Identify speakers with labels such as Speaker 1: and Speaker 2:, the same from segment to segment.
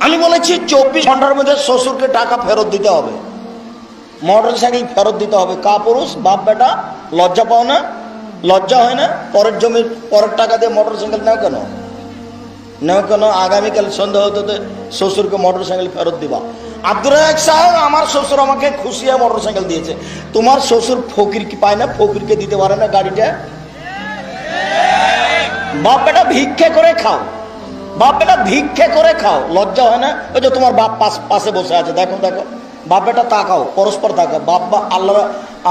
Speaker 1: আমি বলেছি 24 ঘন্টার মধ্যে শ্বশুরকে টাকা ফেরত দিতে হবে, মোটর সাইকেল ফেরত দিতে হবে। কা পুরুষ বাপ বেটা লজ্জা পাও না? লজ্জা হয় না? পরের জমির পরের টাকা দিয়ে মোটর সাইকেল নাও কেন? নাও কেন? আগামীকাল সন্ধ্যা হতে শ্বশুরকে মোটর সাইকেল ফেরত দিবা। আব্দুর রাজ্জাক সাহেব, আমার শ্বশুর আমাকে খুশিয়া মোটর সাইকেল দিয়েছে। তোমার শ্বশুর ফকির কি পায় না? ফকিরকে দিতে পারে না গাড়িটা? বাপ বেটা ভিক্ষে করে খাও, বাপ বেটা ভিক্ষে করে খাও, লজ্জা হয় না? ওই যে তোমার বাপ পাশে বসে আছে, দেখো দেখো, বাপ বেটা তাকাও, পরস্পর তাকাও। বাপ আল্লাহ,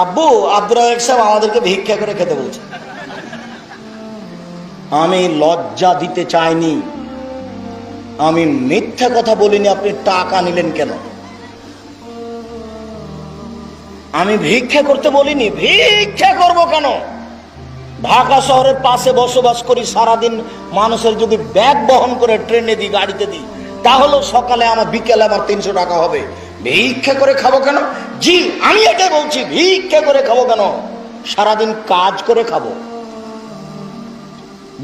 Speaker 1: আব্বু আব্দুর রাজ্জাক সাহেব আমাদেরকে ভিক্ষা করে খেতে বলছে। আমি লজ্জা দিতে চাইনি, আমি মিথ্যা কথা বলিনি। আপনি টাকা নিলেন কেন? আমি ভিক্ষা করতে বলিনি। ভিক্ষা করব কেন? ঢাকা শহরের পাশে বসবাস করি, সারাদিন মানুষের যদি ব্যাগ বহন করে ট্রেনে দিই, গাড়িতে দিই, তাহলে সকালে আমার বিকেলে আমার 300 টাকা হবে। ভিক্ষা করে খাবো কেন? জি আমি এটাই বলছি, ভিক্ষা করে খাবো কেন? সারাদিন কাজ করে খাবো।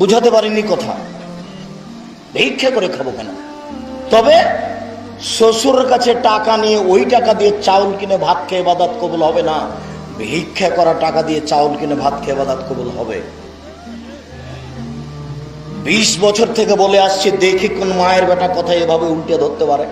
Speaker 1: বুঝাতে পারিনি কথা? ভিক্ষা করে খাবো কেন? তবে শ্বশুরের কাছে টাকা নিয়ে ওই টাকা দিয়ে চাউল কিনে ভাত খেয়ে ইবাদত কবুল হবে না। ভিক্ষা করা টাকা দিয়ে চাউল কিনে ভাত খেয়ে ইবাদত কবুল হবে। 20 বছর থেকে বলে আসছি, দেখি কোন মায়ের বেটা কথা এভাবে উল্টে ধরতে পারে।